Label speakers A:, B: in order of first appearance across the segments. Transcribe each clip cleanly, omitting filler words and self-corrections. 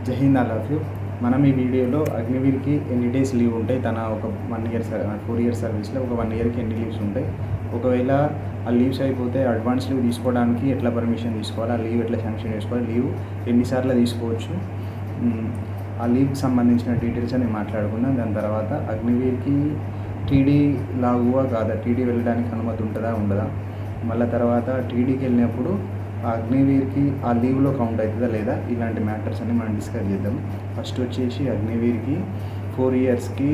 A: జై Hind, I love you. మనం ఈ వీడియోలో అగ్నివీర్కి ఎన్ని డేస్ లీవ్ ఉంటాయి, తన ఒక 1 ఇయర్ 4 ఇయర్ సర్వీస్లో ఒక 1 ఇయర్కి ఎన్ని లీవ్స్ ఉంటాయి, ఒకవేళ ఆ లీవ్స్ అయిపోతే అడ్వాన్స్ లీవ్ తీసుకోవడానికి ఎట్లా పర్మిషన్ తీసుకోవాలి, ఆ లీవ్ ఎట్లా శాంక్షన్ చేసుకోవాలి, లీవ్ ఎన్నిసార్లు తీసుకోవచ్చు, ఆ లీవ్కి సంబంధించిన డీటెయిల్స్ అని మాట్లాడుకుందాం. దాని తర్వాత అగ్నివీర్కి టీడీ లాగువా కాదా, టీడీ వెళ్ళడానికి అనుమతి ఉంటుందా ఉండదా, మళ్ళీ తర్వాత టీడీకి వెళ్ళినప్పుడు ఆ అగ్నివీర్కి ఆ లీవ్లో కౌంట్ అవుతుందా లేదా, ఇలాంటి మ్యాటర్స్ అన్ని మనం డిస్కస్ చేద్దాం. ఫస్ట్ వచ్చేసి అగ్నివీర్కి 4 ఇయర్స్కి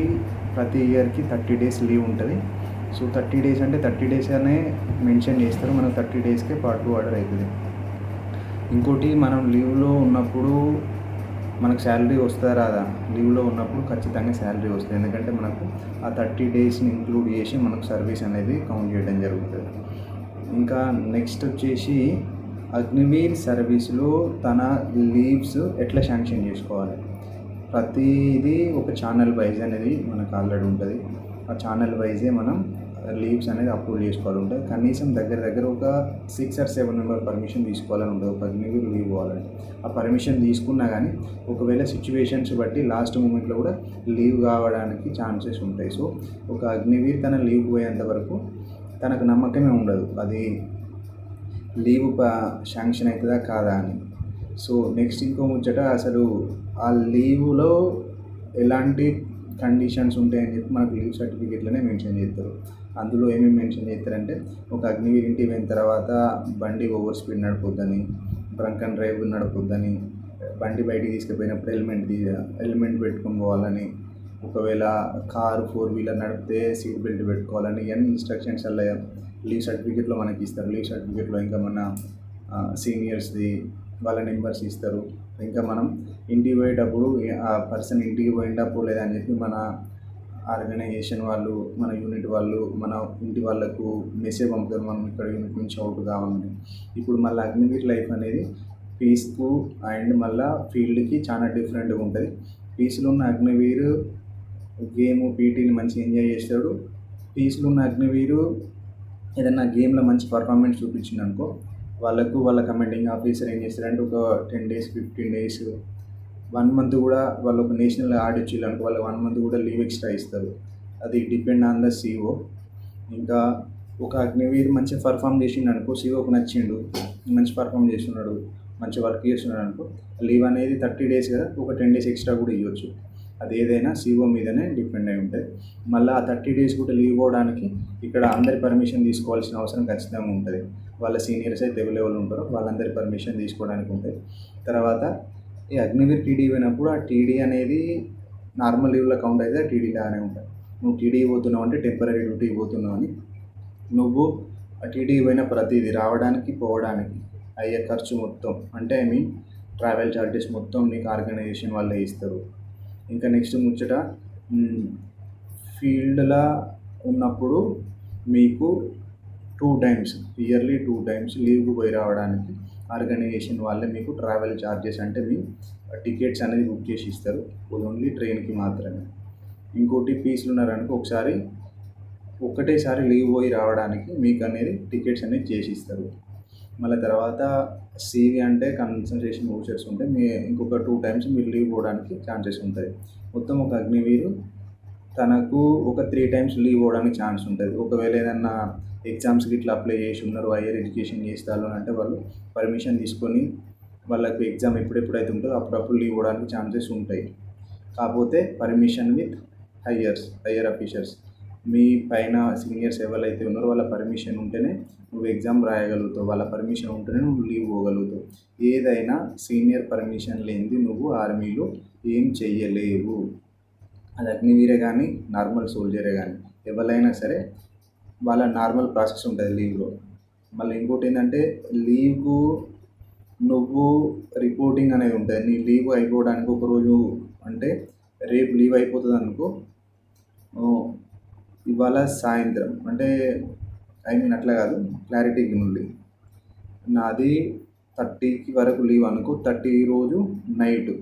A: ప్రతి ఇయర్కి 30 డేస్ లీవ్ ఉంటుంది. సో 30 డేస్ అంటే 30 డేస్ అనే మెన్షన్ చేస్తారు, మనకు 30 డేస్కే పార్ట్ 2 ఆర్డర్ అవుతుంది. ఇంకోటి, మనం లీవ్లో ఉన్నప్పుడు మనకు శాలరీ వస్తుందా రాదా, లీవ్లో ఉన్నప్పుడు ఖచ్చితంగా శాలరీ వస్తుంది, ఎందుకంటే మనకు ఆ 30 డేస్ని ఇంక్లూడ్ చేసి మనకు సర్వీస్ అనేది కౌంట్ చేయడం జరుగుతుంది. ఇంకా నెక్స్ట్ వచ్చేసి అగ్నివీర్ సర్వీస్లో తన లీవ్స్ ఎట్లా శాంక్షన్ చేసుకోవాలి, ప్రతిదీ ఒక ఛానల్ వైజ్ అనేది మనకు ఆల్రెడీ ఉంటుంది. ఆ ఛానల్ వైజే మనం లీవ్స్ అనేది అప్రూవ్ చేసుకోవాలి ఉంటుంది. కనీసం దగ్గర ఒక 6 or 7 మెంబర్ పర్మిషన్ తీసుకోవాలని ఉంటుంది ఒక అగ్నివీర్ లీవ్ పోవాలంటే. ఆ పర్మిషన్ తీసుకున్నా కానీ ఒకవేళ సిచ్యువేషన్స్ బట్టి లాస్ట్ మూమెంట్లో కూడా లీవ్ కావడానికి ఛాన్సెస్ ఉంటాయి. సో ఒక అగ్నివీర్ తన లీవ్ పోయేంత వరకు తనకు నమ్మకమే ఉండదు అది లీవ్ శాంక్షన్ అవుతుందా కాదా అని. సో నెక్స్ట్ ఇంకో ముచ్చట, అసలు ఆ లీవ్లో ఎలాంటి కండిషన్స్ ఉంటాయని చెప్పి మనకు లీవ్ సర్టిఫికేట్లోనే మెన్షన్ చేస్తారు. అందులో ఏమేమి మెన్షన్ చేస్తారంటే, ఒక అగ్నివీర్ ఇంటికి పోయిన తర్వాత బండి ఓవర్ స్పీడ్ నడపొద్దని, డ్రంక్ అండ్ డ్రైవ్ నడపొద్దని, బండి బయటికి తీసుకుపోయినప్పుడు హెల్మెట్ పెట్టుకొని పోవాలని, ఒకవేళ కారు 4 వీలర్ నడిపితే సీట్ బెల్ట్ పెట్టుకోవాలని, ఇవన్నీ ఇన్స్ట్రక్షన్స్ అలా లీవ్ సర్టిఫికేట్లో మనకి ఇస్తారు. లీవ్ సర్టిఫికేట్లో ఇంకా మన సీనియర్స్ది వాళ్ళ నెంబర్స్ ఇస్తారు. ఇంకా మనం ఇంటికి పోయేటప్పుడు ఆ పర్సన్ ఇంటికి పోయిండా పోలేదా అని చెప్పి మన ఆర్గనైజేషన్ వాళ్ళు, మన యూనిట్ వాళ్ళు, మన ఇంటి వాళ్ళకు మెసేజ్ పంపుతారు, మనం ఇక్కడ యూనిట్ నుంచి అవుట్ కావాలని. ఇప్పుడు మళ్ళీ అగ్నివీర్ లైఫ్ అనేది పీస్కు అండ్ మళ్ళీ ఫీల్డ్కి చాలా డిఫరెంట్గా ఉంటుంది. పీస్లో ఉన్న అగ్నివీరు గేమ్ పీటీని మంచిగా ఎంజాయ్ చేస్తాడు. పీస్లో ఉన్న అగ్నివీరు ఏదన్నా గేమ్లో మంచి పర్ఫార్మెన్స్ చూపించింది అనుకో, వాళ్ళ కమాండింగ్ ఆఫీసర్ ఏం చేస్తారంటే ఒక 10 days 15 days 1 month కూడా వాళ్ళు ఒక నేషనల్ ఆడిచ్చిల్లు అనుకో, వాళ్ళు 1 month కూడా లీవ్ ఎక్స్ట్రా ఇస్తారు. అది డిపెండ్ ఆన్ ద సీఓ. ఇంకా ఒక అగ్నివీర్ మంచిగా పర్ఫామ్ చేసిండు అనుకో, సీఓకి నచ్చిండు, మంచి పర్ఫామ్ చేస్తున్నాడు, మంచి వర్క్ చేస్తున్నాడు అనుకో, లీవ్ అనేది 30 days కదా, ఒక 10 days ఎక్స్ట్రా కూడా ఇవ్వచ్చు. అది ఏదైనా సీఓ మీదనే డిపెండ్ అయి ఉంటుంది. మళ్ళీ ఆ 30 days కూడా లీవ్ పోవడానికి ఇక్కడ అందరి పర్మిషన్ తీసుకోవాల్సిన అవసరం ఖచ్చితంగా ఉంటుంది. వాళ్ళ సీనియర్స్ అయితే ఎవరెవరు ఉంటారో వాళ్ళందరి పర్మిషన్ తీసుకోవడానికి ఉంటుంది. తర్వాత ఈ అగ్నివీర్ టీడీ పోయినప్పుడు ఆ టీడీ అనేది నార్మల్ లీవ్లో కౌంట్ అయితే టీడీ లాగానే ఉంటుంది. నువ్వు టీడీ పోతున్నావు అంటే టెంపరీ డ్యూటీకి పోతున్నావు అని, నువ్వు ఆ టీడీకి పోయిన ప్రతిదీ రావడానికి పోవడానికి అయ్యే ఖర్చు మొత్తం, అంటే ట్రావెల్ ఛార్జెస్ మొత్తం నీకు ఆర్గనైజేషన్ వాళ్ళే ఇస్తారు. ఇంకా నెక్స్ట్ ముచ్చట, ఫీల్డ్లో ఉన్నప్పుడు మీకు 2 times ఇయర్లీ 2 times లీవ్కి పోయి రావడానికి ఆర్గనైజేషన్ వాళ్ళే మీకు ట్రావెల్ ఛార్జెస్ అంటే మీ టికెట్స్ అనేది బుక్ చేసి ఇస్తారు, ఓన్లీ ట్రైన్కి మాత్రమే. ఇంకోటి, పీస్లు ఉన్నారనుకో ఒకటేసారి లీవ్ పోయి రావడానికి మీకు అనేది టికెట్స్ అనేది చేసి ఇస్తారు. మళ్ళీ తర్వాత సివి అంటే కన్సల్టేషన్ వోచర్స్ ఉంటాయి, ఇంకొక 2 times మీరు లీవ్ పోవడానికి ఛాన్సెస్ ఉంటాయి. మొత్తం ఒక అగ్నివీరు తనకు ఒక 3 times లీవ్ పోవడానికి ఛాన్స్ ఉంటుంది. ఒకవేళ ఏదన్నా ఎగ్జామ్స్కి ఇట్లా అప్లై చేసి ఉన్నారు, హైయర్ ఎడ్యుకేషన్ చేస్తారు అని అంటే వాళ్ళు పర్మిషన్ తీసుకొని వాళ్ళకు ఎగ్జామ్ ఎప్పుడైతే ఉంటుందో అప్పుడప్పుడు లీవ్ పోవడానికి ఛాన్సెస్ ఉంటాయి. కాకపోతే పర్మిషన్ విత్ హయ్యర్ ఆఫీసర్స్, మీ పైన సీనియర్స్ ఎవరైతే ఉన్నారో వాళ్ళ పర్మిషన్ ఉంటేనే నువ్వు ఎగ్జామ్ రాయగలుగుతావు, వాళ్ళ పర్మిషన్ ఉంటేనే నువ్వు లీవ్ పోగలుగుతావు. ఏదైనా సీనియర్ పర్మిషన్ లేనిది నువ్వు ఆర్మీలో ఏం చెయ్యలేవు. అది అగ్నివీరే కానీ నార్మల్ సోల్జరే కానీ ఎవరైనా సరే వాళ్ళ నార్మల్ ప్రాసెస్ ఉంటుంది లీవ్లో. మళ్ళీ ఇంకోటి ఏంటంటే, లీవ్కు నువ్వు రిపోర్టింగ్ అనేది ఉంటుంది. నీ లీవ్ అయిపోవడానికి ఒకరోజు, అంటే రేపు లీవ్ అయిపోతుంది అనుకో, ఇవాళ సాయంత్రం, అంటే అట్లా కాదు, క్లారిటీకి నుండి నాది 30కి వరకు లీవ్ అనుకో, 30 రోజు నైట్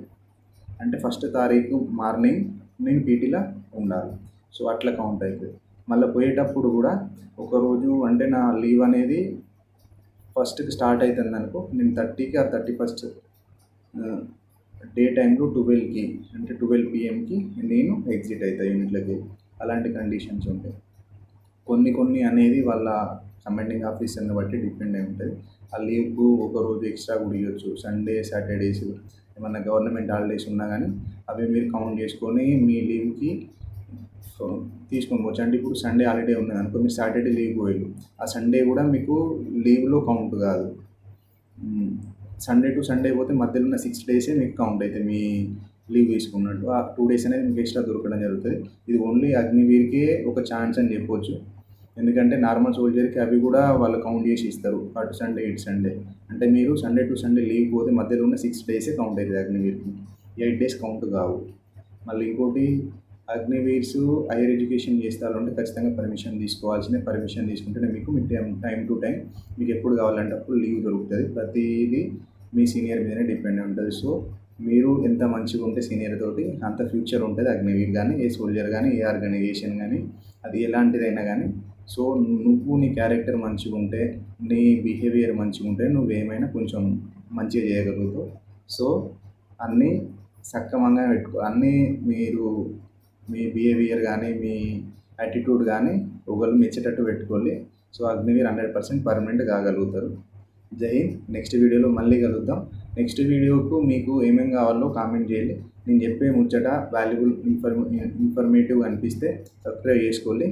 A: అంటే 1st తారీఖు మార్నింగ్ నేను పీటీలో ఉండాలి. సో అట్లా కౌంట్ అవుతుంది. మళ్ళీ పోయేటప్పుడు కూడా ఒకరోజు, అంటే నా లీవ్ అనేది 1st స్టార్ట్ అవుతుంది అనుకో, నేను 30కి ఆ 31st డే టైంలో 12కి అంటే 12 పీఎంకి నేను ఎగ్జిట్ అవుతా యూనిట్లకి. అలాంటి కండిషన్స్ ఉంటాయి. కొన్ని కొన్ని అనేది వాళ్ళ కమాండింగ్ ఆఫీసర్ని బట్టి డిపెండ్ అయి ఉంటుంది. ఆ లీవ్‌కు ఒక రోజు ఎక్స్ట్రా కూడా ఇవ్వచ్చు. సండే, సాటర్డేస్ ఏమన్నా గవర్నమెంట్ హాలిడేస్ ఉన్నా కానీ అవి మీరు కౌంట్ చేసుకొని మీ లీవ్‌కి సో తీసుకొని పోవచ్చు. అంటే ఇప్పుడు సండే హాలిడే ఉన్నదనుకో, మీరు సాటర్డే లీవ్‌కి పోయిర్రు. ఆ సండే కూడా మీకు లీవ్‌లో కౌంట్ కాదు. సండే టు సండే పోతే మధ్యలో ఉన్న 6 డేసే మీకు కౌంట్ అవుతాయి మీ లీవ్ తీసుకున్నట్టు. ఆ 2 డేస్ అనేది మీకు ఎక్స్ట్రా దొరకడం జరుగుతుంది. ఇది ఓన్లీ అగ్నివీర్‌కే ఒక ఛాన్స్ అని చెప్పొచ్చు. ఎందుకంటే నార్మల్ సోల్జర్‌కి అవి కూడా వాళ్ళు కౌంట్ చేసి ఇస్తారు. అటు సండే, ఇటు సండే. అంటే మీరు సండే టు సండే లీవ్ పోతే మధ్యలో ఉన్న 6 డేసే కౌంట్ అవుతుంది అగ్నివీర్‌కి. 8 డేస్ కౌంట్ కావు. మళ్ళీ ఇంకోటి, అగ్నివీర్స్ హైయర్ ఎడ్యుకేషన్ చేస్తారంటే ఖచ్చితంగా పర్మిషన్ తీసుకోవాల్సిందే. పర్మిషన్ తీసుకుంటేనే మీకు మీ టైం టు టైం మీకు ఎప్పుడు కావాలంటే అప్పుడు లీవ్ దొరుకుతుంది. ప్రతిదీ మీ సీనియర్ మీదనే డిపెండ్ అయి ఉంటుంది. సో మీరు ఎంత మంచిగా ఉంటే సీనియర్ తోటి అంత ఫ్యూచర్ ఉంటుంది అగ్నివీర్ కానీ, ఏ సోల్జర్ కానీ, ఏ ఆర్గనైజేషన్ కానీ, అది ఎలాంటిదైనా కానీ. సో నువ్వు నీ క్యారెక్టర్ మంచిగా ఉంటే, నీ బిహేవియర్ మంచిగా ఉంటే నువ్వేమైనా కొంచెం మంచిగా చేయగలుగుతావు. సో అన్నీ సక్రమంగా పెట్టుకో. అన్నీ మీరు మీ బిహేవియర్ కానీ, మీ యాటిట్యూడ్ కానీ ఒకళ్ళు మెచ్చేటట్టు పెట్టుకోండి. సో అగ్నివీర్ 100% పర్మనెంట్ కాగలుగుతారు. జై హింద్. నెక్స్ట్ వీడియోలో మళ్ళీ కలుద్దాం. నెక్స్ట్ వీడియోకు మీకు ఏమేమి కావాలో కామెంట్ చేయండి. నేను చెప్పే ముచ్చట వాల్యుబుల్ ఇన్ఫర్మేటివ్ అనిపిస్తే సబ్స్క్రైబ్ చేసుకోండి.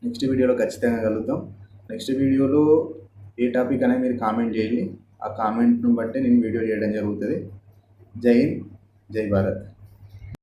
A: నెక్స్ట్ వీడియోలో ఖచ్చితంగా కలుద్దాం. నెక్స్ట్ వీడియోలో ఏ టాపిక్ అనేది మీరు కామెంట్ చేయండి. ఆ కామెంట్ను బట్టి నేను వీడియో చేయడం జరుగుతుంది. జై హింద్, జై భారత్.